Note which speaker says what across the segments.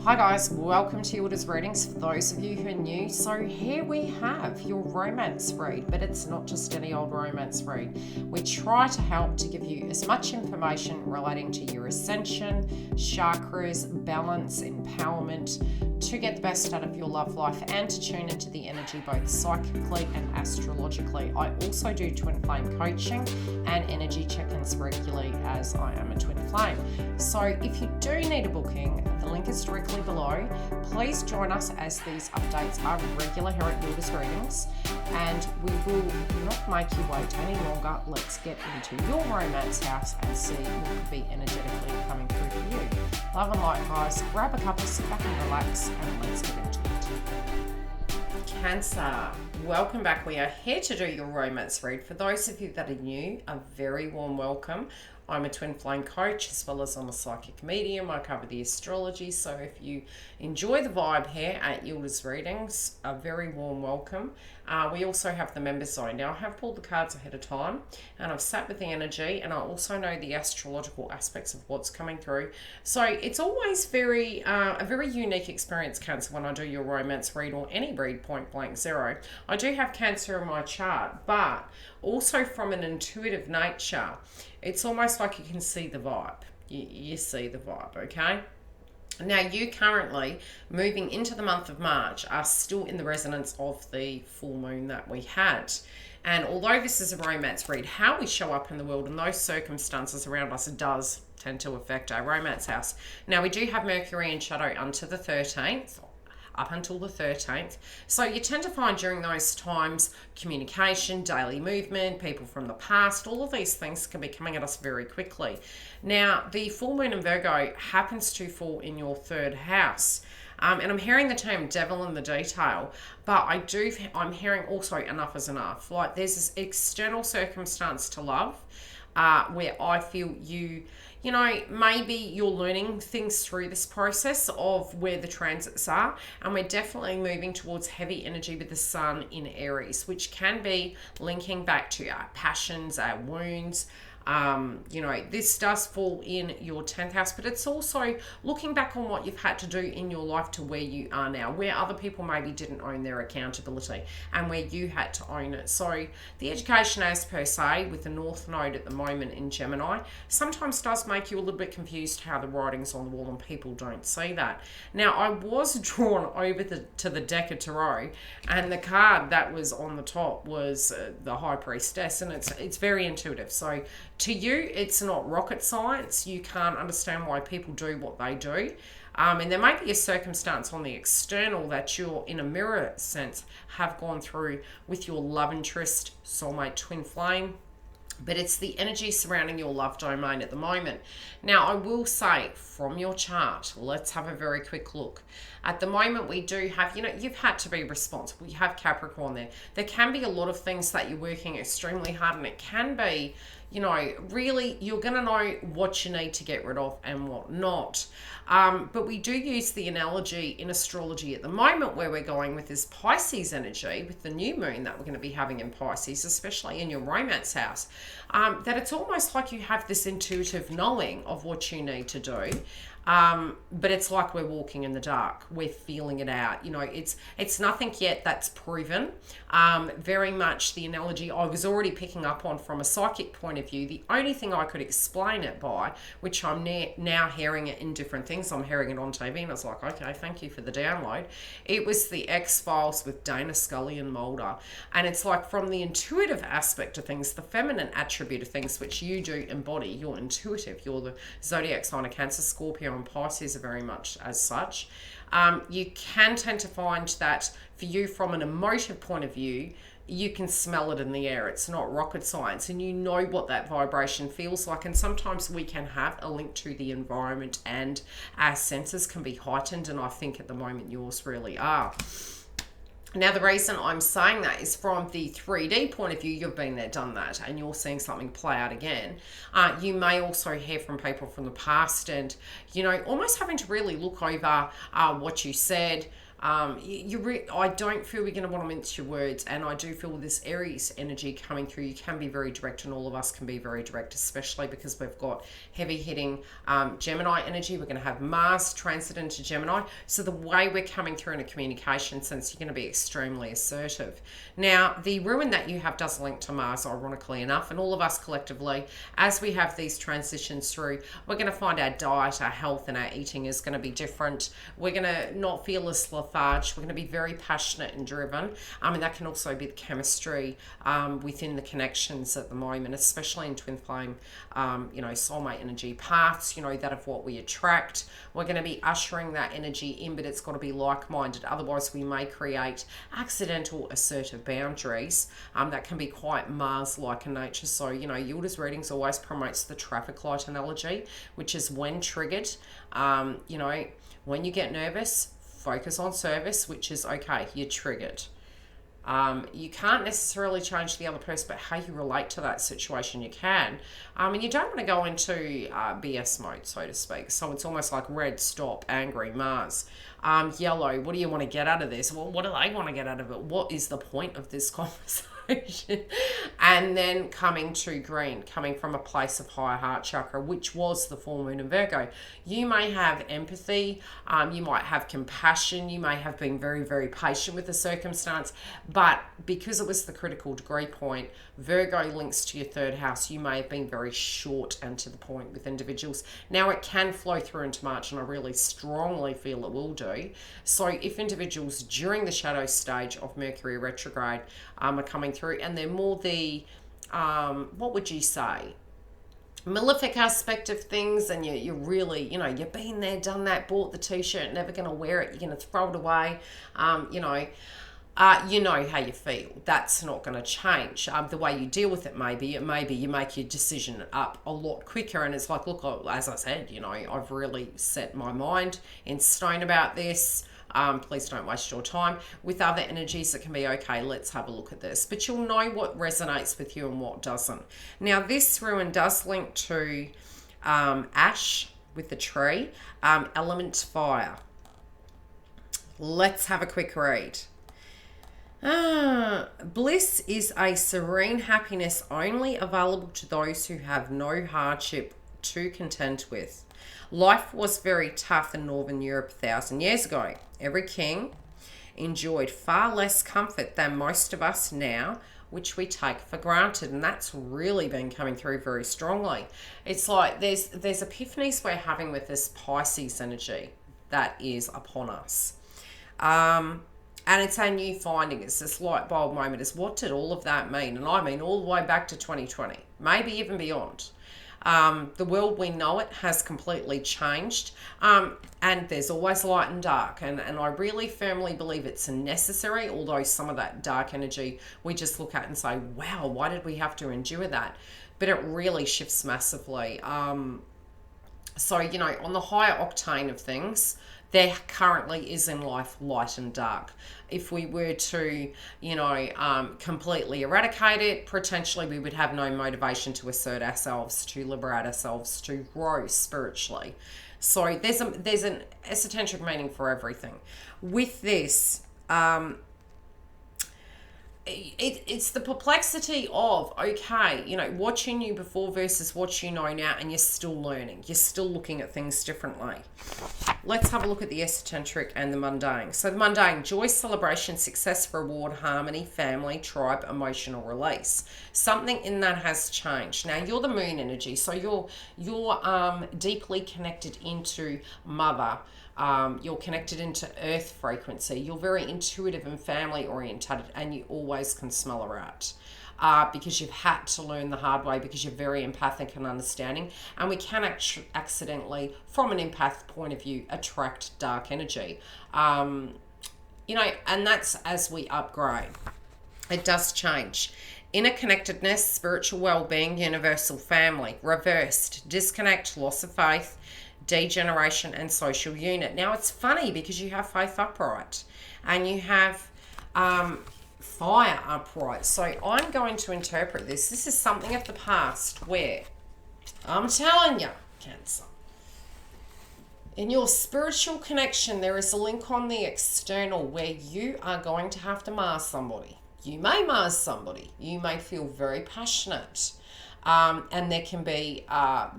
Speaker 1: Hi guys, welcome to YILDIZ readings for those of you who are new. So here we have your romance read, but it's not just any old romance read. We try to help to give you as much information relating to your ascension, chakras, balance, empowerment, to get the best out of your love life and to tune into the energy both psychically and astrologically. I also do twin flame coaching and energy check-ins regularly as I am a twin flame. So if you do need a booking, the link is directly below. Please join us as these updates are regular here at YILDIZ readings, and we will not make you wait any longer. Let's get into your romance house and see what could be energetically coming through for you. Love and light, guys. Grab a cup, sit back and relax, and let's get into it. Cancer, welcome back. We are here to do your romance read. For those of you that are new, a very warm welcome. I'm a twin flame coach as well as I'm a psychic medium. I cover the astrology, so if you enjoy the vibe here at YILDIZ readings, a very warm welcome. We also have the members zone. Now I have pulled the cards ahead of time and I've sat with the energy, and I also know the astrological aspects of what's coming through. So it's always a very unique experience, Cancer, when I do your romance read or any read point blank zero. I do have Cancer in my chart, but also from an intuitive nature, it's almost like you can see the vibe. You see the vibe, okay? Now, you currently, moving into the month of March, are still in the resonance of the full moon that we had. And although this is a romance read, how we show up in the world and those circumstances around us does tend to affect our romance house. Now, we do have Mercury in shadow until the 13th. Up until the 13th. So you tend to find during those times communication, daily movement, people from the past, all of these things can be coming at us very quickly. Now, the full moon in Virgo happens to fall in your third house. And I'm hearing the term devil in the detail, but I'm hearing also enough is enough. Like there's this external circumstance to love where I feel you know, maybe you're learning things through this process of where the transits are, and we're definitely moving towards heavy energy with the sun in Aries, which can be linking back to our passions, our wounds. You know, this does fall in your 10th house, but it's also looking back on what you've had to do in your life to where you are now, where other people maybe didn't own their accountability and where you had to own it. So the education as per se with the North Node at the moment in Gemini sometimes does make you a little bit confused how the writing's on the wall and people don't see that. Now, I was drawn over to the deck of tarot, and the card that was on the top was the High Priestess, and it's very intuitive. So to you, it's not rocket science. You can't understand why people do what they do. And there may be a circumstance on the external that you're, in a mirror sense, have gone through with your love interest, soulmate, twin flame. But it's the energy surrounding your love domain at the moment. Now, I will say from your chart, let's have a very quick look. At the moment, we do have, you've had to be responsible. You have Capricorn there. There can be a lot of things that you're working extremely hard, and it can be, really, you're going to know what you need to get rid of and what not. But we do use the analogy in astrology at the moment where we're going with this Pisces energy, with the new moon that we're going to be having in Pisces, especially in your romance house, that it's almost like you have this intuitive knowing of what you need to do. But it's like we're walking in the dark. We're feeling it out. It's nothing yet that's proven. Very much the analogy I was already picking up on from a psychic point of view. The only thing I could explain it by, which I'm now hearing it in different things. I'm hearing it on TV, and I was like, okay, thank you for the download. It was the X-Files with Dana Scully and Mulder. And it's like from the intuitive aspect of things, the feminine attribute of things, which you do embody. You're intuitive. You're the zodiac sign of Cancer, Scorpio, and Pisces are very much as such. You can tend to find that for you from an emotive point of view, you can smell it in the air. It's not rocket science, and you know what that vibration feels like. And sometimes we can have a link to the environment, and our senses can be heightened, and I think at the moment yours really are. Now, the reason I'm saying that is from the 3D point of view, you've been there, done that, and you're seeing something play out again. You may also hear from people from the past and, almost having to really look over what you said, I don't feel we're going to want to mince your words, and I do feel with this Aries energy coming through, you can be very direct, and all of us can be very direct, especially because we've got heavy hitting Gemini energy. We're going to have Mars transit into Gemini, so the way we're coming through in a communication sense, you're going to be extremely assertive. Now, the ruin that you have does link to Mars, ironically enough, and all of us collectively, as we have these transitions through, we're going to find our diet, our health, and our eating is going to be different. We're going to not feel as lethargic. We're going to be very passionate and driven. And that can also be the chemistry within the connections at the moment, especially in twin flame, soulmate energy paths, that of what we attract. We're going to be ushering that energy in, but it's got to be like-minded. Otherwise, we may create accidental assertive boundaries that can be quite Mars-like in nature. So, YILDIZ readings always promotes the traffic light analogy, which is when triggered, when you get nervous, focus on service, which is okay, you're triggered. You can't necessarily change the other person, but how you relate to that situation, you can. And you don't want to go into BS mode, so to speak. So it's almost like red, stop, angry, Mars. Yellow, what do you want to get out of this? Well, what do they want to get out of it? What is the point of this conversation? And then coming to green, coming from a place of higher heart chakra, which was the full moon in Virgo. You may have empathy, you might have compassion, you may have been very, very patient with the circumstance, but because it was the critical degree point, Virgo links to your third house, you may have been very short and to the point with individuals. Now it can flow through into March, and I really strongly feel it will do. So if individuals during the shadow stage of Mercury retrograde are coming through, and they're more the, what would you say, malefic aspect of things, and you're really, you've been there, done that, bought the t-shirt, never going to wear it, you're going to throw it away, you know how you feel. That's not going to change. The way you deal with it, maybe you make your decision up a lot quicker, and it's like, look, as I said, I've really set my mind in stone about this. Please don't waste your time. With other energies, it can be, okay, let's have a look at this. But you'll know what resonates with you and what doesn't. Now, this ruin does link to ash with the tree, element fire. Let's have a quick read. Bliss is a serene happiness only available to those who have no hardship to contend with. Life was very tough in Northern Europe 1,000 years ago. Every king enjoyed far less comfort than most of us now, which we take for granted, and that's really been coming through very strongly. It's like there's epiphanies we're having with this Pisces energy that is upon us. And it's a new finding. It's this light bulb moment. Is what did all of that mean? And I mean all the way back to 2020, maybe even beyond. The world we know it has completely changed, and there's always light and dark, and I really firmly believe it's necessary, although some of that dark energy we just look at and say, wow, why did we have to endure that? But it really shifts massively. So, on the higher octane of things, there currently is in life light and dark. If we were to, completely eradicate it, potentially we would have no motivation to assert ourselves, to liberate ourselves, to grow spiritually. So there's an esoteric meaning for everything. With this, it's the perplexity of, okay, what you knew before versus what you know now, and you're still learning. You're still looking at things differently. Let's have a look at the esoteric and the mundane. So the mundane, joy, celebration, success, reward, harmony, family, tribe, emotional release. Something in that has changed. Now, you're the moon energy, so you're deeply connected into mother. You're connected into earth frequency. You're very intuitive and family oriented, and you always can smell a rat. Because you've had to learn the hard way, because you're very empathic and understanding, and we can accidentally, from an empath point of view, attract dark energy. And that's as we upgrade. It does change. Inner connectedness, spiritual well-being, universal family, reversed, disconnect, loss of faith, degeneration, and social unit. Now, it's funny because you have faith upright and you have fire upright. So I'm going to interpret this. This is something of the past where, I'm telling you, Cancer, In your spiritual connection, there is a link on the external where you are going to have to Mars somebody. You may Mars somebody. You may feel very passionate. And there can be,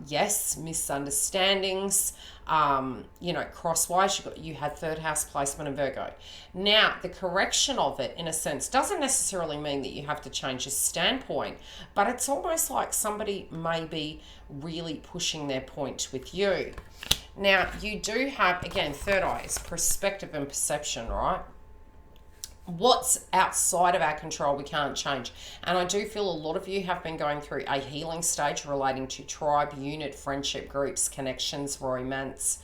Speaker 1: yes, misunderstandings, crosswise. You had third house placement in Virgo. Now, the correction of it, in a sense, doesn't necessarily mean that you have to change your standpoint, but it's almost like somebody may be really pushing their point with you. Now, you do have, again, third eye is perspective and perception, right? What's outside of our control we can't change. And I do feel a lot of you have been going through a healing stage relating to tribe, unit, friendship groups, connections, romance.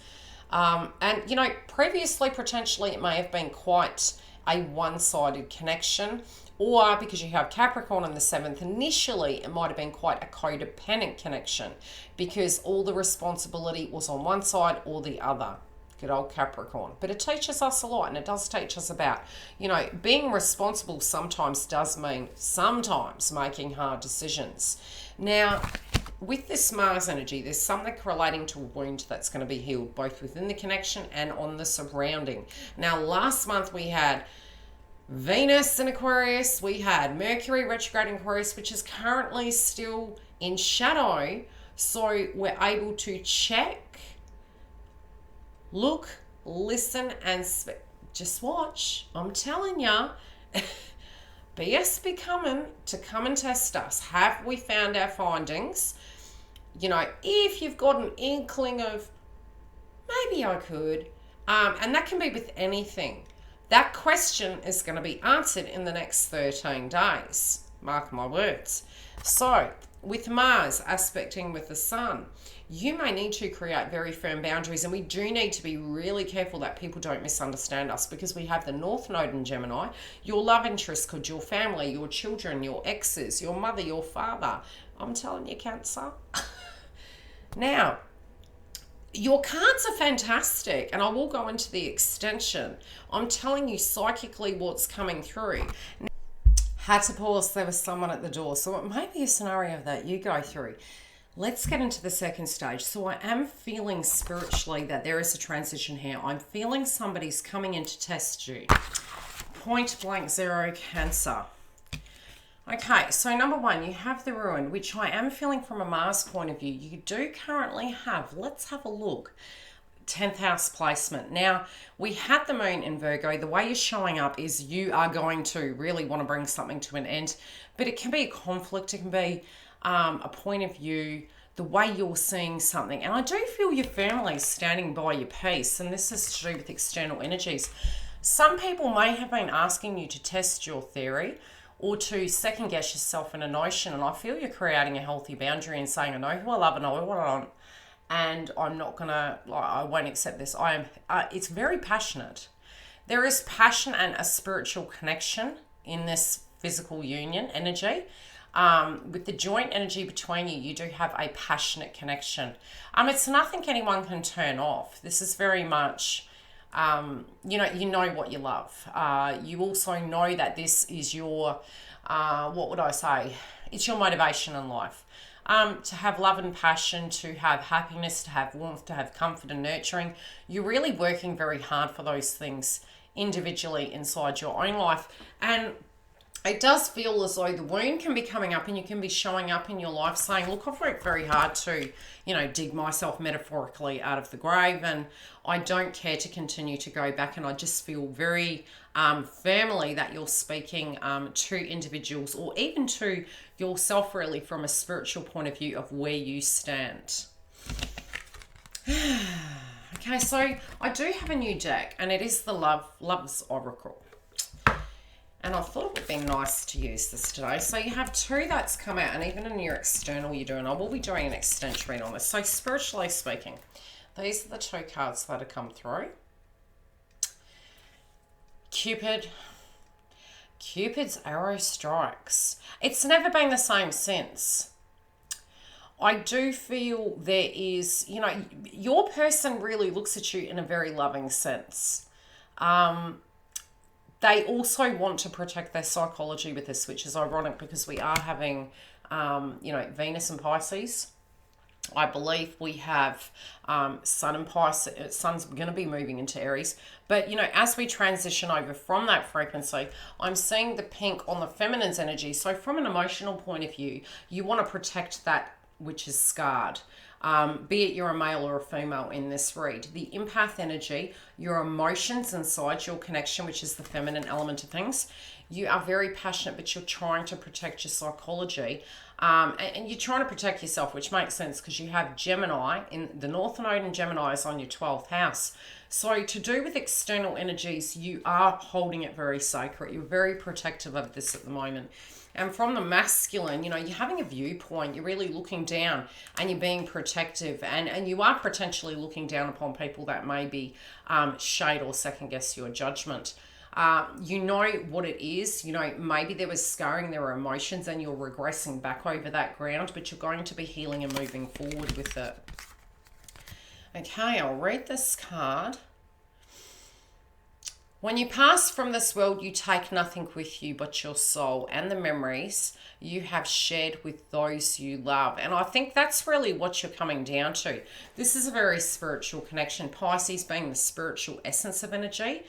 Speaker 1: And, previously, potentially, it may have been quite a one-sided connection. Or because you have Capricorn in the 7th, initially, it might have been quite a codependent connection because all the responsibility was on one side or the other. Good old Capricorn. But it teaches us a lot, and it does teach us about, being responsible sometimes does mean sometimes making hard decisions. Now, with this Mars energy, there's something relating to a wound that's going to be healed, both within the connection and on the surrounding. Now, last month we had Venus in Aquarius, we had Mercury retrograde in Aquarius, which is currently still in shadow. So we're able to check, look, listen, and just watch. I'm telling ya, BS be coming to come and test us. Have we found our findings? If you've got an inkling of, maybe I could, and that can be with anything. That question is going to be answered in the next 13 days. Mark my words. So, with Mars aspecting with the Sun, you may need to create very firm boundaries, and we do need to be really careful that people don't misunderstand us because we have the North Node in Gemini. Your love interest could your family, your children, your exes, your mother, your father. I'm telling you, Cancer. Now, your cards are fantastic, and I will go into the extension. I'm telling you psychically what's coming through. Had to pause, there was someone at the door. So it may be a scenario that you go through. Let's get into the second stage. So I am feeling spiritually that there is a transition here. I'm feeling somebody's coming in to test you. Point blank zero, Cancer. Okay, so number one, you have the ruin, which I am feeling from a Mars point of view. You do currently have, let's have a look, 10th house placement. Now, we had the moon in Virgo. The way you're showing up is you are going to really want to bring something to an end, but it can be a conflict. It can be a point of view, the way you're seeing something. And I do feel your family standing by your peace, and this is to do with external energies. Some people may have been asking you to test your theory or to second guess yourself in a notion, and I feel you're creating a healthy boundary and saying, I know who I love and I know what I want, and I'm not gonna, I won't accept this. It's very passionate. There is passion and a spiritual connection in this physical union energy. With the joint energy between you, you do have a passionate connection. It's nothing anyone can turn off. This is very much, you know what you love. You also know that this is your, what would I say? It's your motivation in life. To have love and passion, to have happiness, to have warmth, to have comfort and nurturing. You're really working very hard for those things individually inside your own life. And it does feel as though the wound can be coming up and you can be showing up in your life saying, look, I've worked very hard to, dig myself metaphorically out of the grave, and I don't care to continue to go back. And I just feel very firmly that you're speaking to individuals or even to yourself really from a spiritual point of view of where you stand. Okay, so I do have a new deck, and it is the Love's Oracle. And I thought it would be nice to use this today. So you have two that's come out, and even in your external you're doing, I will be doing an extension read on this. So spiritually speaking, these are the two cards that have come through. Cupid's arrow strikes. It's never been the same since. I do feel there is, your person really looks at you in a very loving sense. They also want to protect their psychology with this, which is ironic because we are having, Venus and Pisces. I believe we have Sun and Pisces. Sun's going to be moving into Aries. But, you know, as we transition over from that frequency, I'm seeing the pink on the feminine's energy. So from an emotional point of view, you want to protect that which is scarred. Be it you're a male or a female in this read. The empath energy, your emotions inside your connection, which is the feminine element of things. You are very passionate, but you're trying to protect your psychology. And you're trying to protect yourself, which makes sense because you have Gemini in the North Node, and Gemini is on your 12th house. So to do with external energies, you are holding it very sacred. You're very protective of this at the moment. And from the masculine, you know, you're having a viewpoint, you're really looking down and you're being protective, and you are potentially looking down upon people that maybe shade or second guess your judgment. You know what it is. You know, maybe there was scarring, there were emotions, and you're regressing back over that ground, but you're going to be healing and moving forward with it. Okay, I'll read this card. When you pass from this world, you take nothing with you but your soul and the memories you have shared with those you love. And I think that's really what you're coming down to. This is a very spiritual connection. Pisces being the spiritual essence of energy.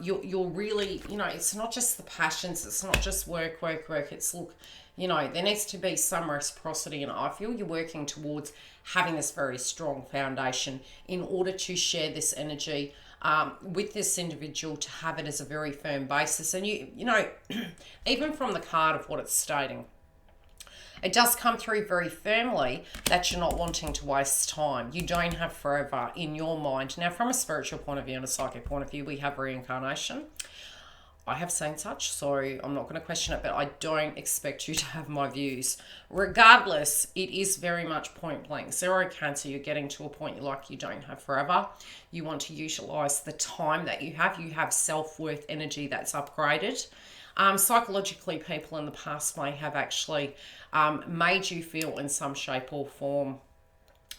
Speaker 1: You're really, you know, it's not just the passions. It's not just work. It's, look, you know, there needs to be some reciprocity. And I feel you're working towards having this very strong foundation in order to share this energy with this individual, to have it as a very firm basis. And you know, even from the card of what it's stating, it does come through very firmly that you're not wanting to waste time. You don't have forever in your mind. Now, from a spiritual point of view and a psychic point of view, we have reincarnation. I have seen such, so I'm not going to question it, but I don't expect you to have my views. Regardless, it is very much point blank. Zero Cancer, you're getting to a point you're like, you don't have forever. You want to utilize the time that you have. You have self-worth energy that's upgraded. Psychologically, people in the past may have actually made you feel in some shape or form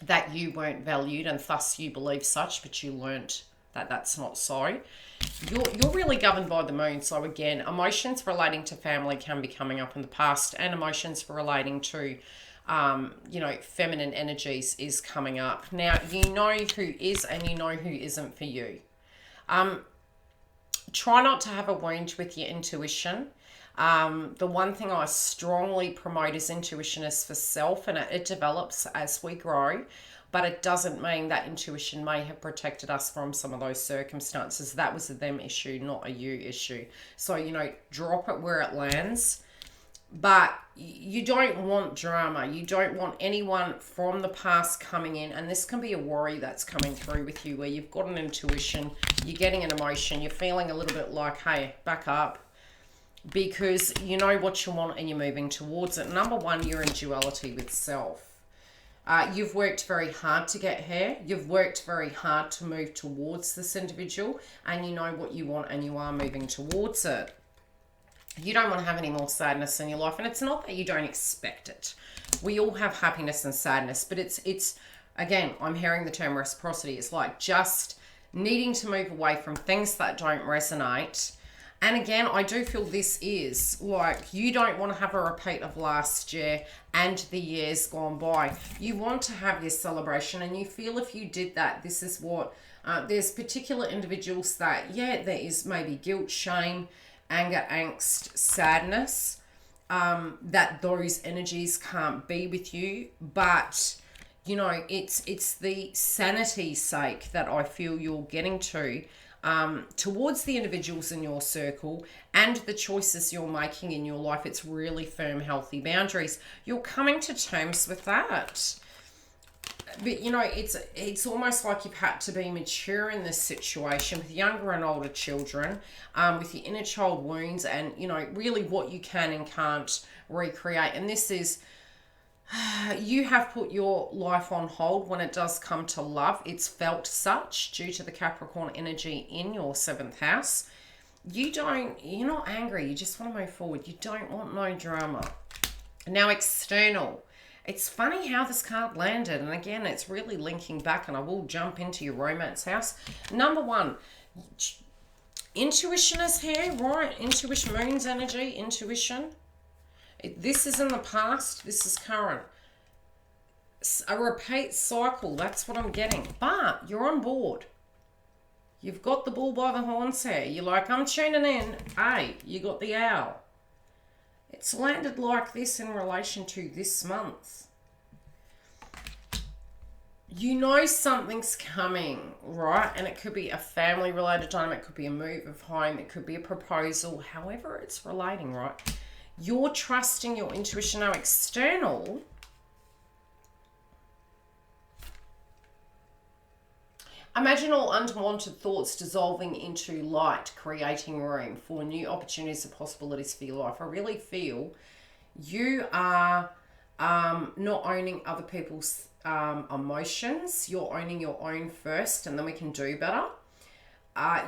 Speaker 1: that you weren't valued, and thus you believe such, but you learnt that that's not so. You're really governed by the moon. So again, emotions relating to family can be coming up in the past, and emotions relating to you know, feminine energies is coming up. Now, you know who is and you know who isn't for you. Try not to have a wound with your intuition. The one thing I strongly promote is intuition is for self, and it develops as we grow. But it doesn't mean that intuition may have protected us from some of those circumstances. That was a them issue, not a you issue. So, you know, drop it where it lands. But you don't want drama. You don't want anyone from the past coming in. And this can be a worry that's coming through with you, where you've got an intuition, you're getting an emotion, you're feeling a little bit like, hey, back up. Because you know what you want and you're moving towards it. Number one, you're in duality with self. You've worked very hard to get here. You've worked very hard to move towards this individual, and you know what you want and you are moving towards it. You don't want to have any more sadness in your life, and it's not that you don't expect it. We all have happiness and sadness, but it's again, I'm hearing the term reciprocity. It's like just needing to move away from things that don't resonate. And again, I do feel this is like, you don't want to have a repeat of last year and the years gone by. You want to have your celebration, and you feel if you did that, this is what, there's particular individuals that, yeah, there is maybe guilt, shame, anger, angst, sadness, that those energies can't be with you. But, you know, it's the sanity's sake that I feel you're getting to, towards the individuals in your circle and the choices you're making in your life. It's really firm, healthy boundaries. You're coming to terms with that. But, you know, it's almost like you've had to be mature in this situation with younger and older children, with your inner child wounds, and, you know, really what you can and can't recreate. And this is, you have put your life on hold when it does come to love. It's felt such due to the Capricorn energy in your 7th house. You're not angry. You just want to move forward. You don't want no drama. Now, external. It's funny how this card landed. And again, it's really linking back, and I will jump into your romance house. Number one, intuition is here, right? Intuition, moon's energy, intuition. This is in the past, this is current. a repeat cycle. That's what I'm getting. But you're on board. You've got the bull by the horns here. You're like, I'm tuning in. Hey, you got the owl. It's landed like this in relation to this month. You know something's coming, right? And it could be a family-related dynamic. It could be a move of home. It could be a proposal. However it's relating, right? You're trusting your intuition. Now, external... Imagine all unwanted thoughts dissolving into light, creating room for new opportunities and possibilities for your life. I really feel you are not owning other people's emotions. You're owning your own first, and then we can do better.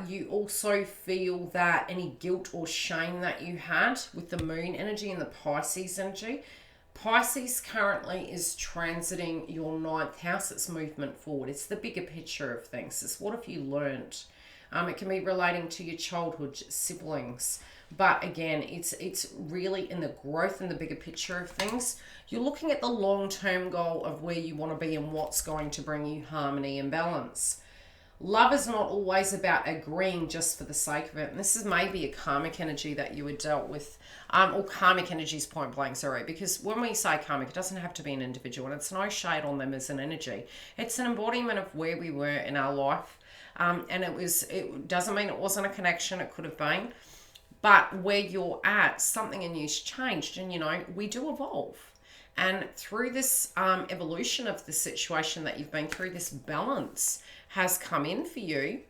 Speaker 1: You also feel that any guilt or shame that you had with the moon energy and the Pisces energy. Pisces currently is transiting your 9th house. It's movement forward. It's the bigger picture of things. It's what have you learned? It can be relating to your childhood siblings. But again, it's really in the growth and the bigger picture of things. You're looking at the long-term goal of where you want to be and what's going to bring you harmony and balance. Love is not always about agreeing just for the sake of it. And this is maybe a karmic energy that you had dealt with, or karmic energies point blank, sorry. Because when we say karmic, it doesn't have to be an individual, and it's no shade on them as an energy. It's an embodiment of where we were in our life. And it doesn't mean it wasn't a connection, it could have been. But where you're at, something in you's changed, and we do evolve. And through this evolution of the situation that you've been through, this balance has come in for you.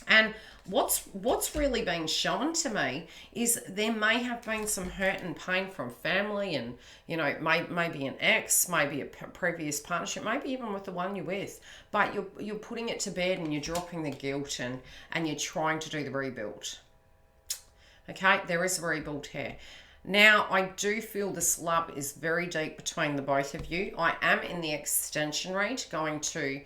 Speaker 1: And what's really being shown to me is there may have been some hurt and pain from family, and maybe an ex, maybe a previous partnership, maybe even with the one you're with, but you're putting it to bed and you're dropping the guilt and you're trying to do the rebuild. Okay, there is a rebuild here. Now, I do feel this love is very deep between the both of you. I am in the extension read going to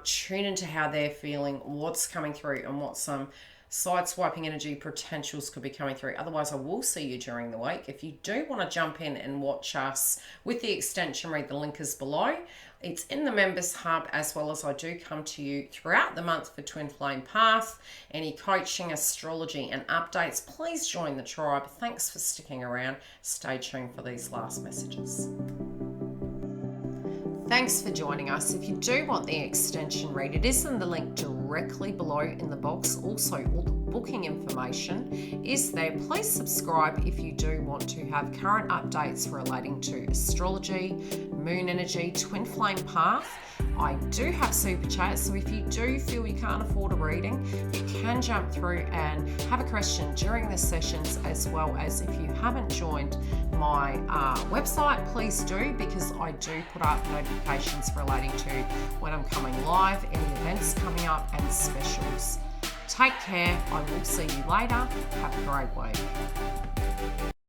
Speaker 1: tune into how they're feeling, what's coming through, and what some side-swiping energy potentials could be coming through. Otherwise, I will see you during the week. If you do want to jump in and watch us with the extension read, the link is below. It's in the members hub, as well as I do come to you throughout the month for Twin Flame Path. Any coaching, astrology and updates, please join the tribe. Thanks for sticking around. Stay tuned for these last messages. Thanks for joining us. If you do want the extension read, it is in the link directly below in the box. Also, all the booking information is there. Please subscribe if you do want to have current updates relating to astrology, moon energy, twin flame path. I do have super chats, so if you do feel you can't afford a reading, you can jump through and have a question during the sessions, as well as if you haven't joined my website, please do, because I do put up notifications relating to when I'm coming live, any events coming up, and specials. Take care. I will see you later. Have a great week.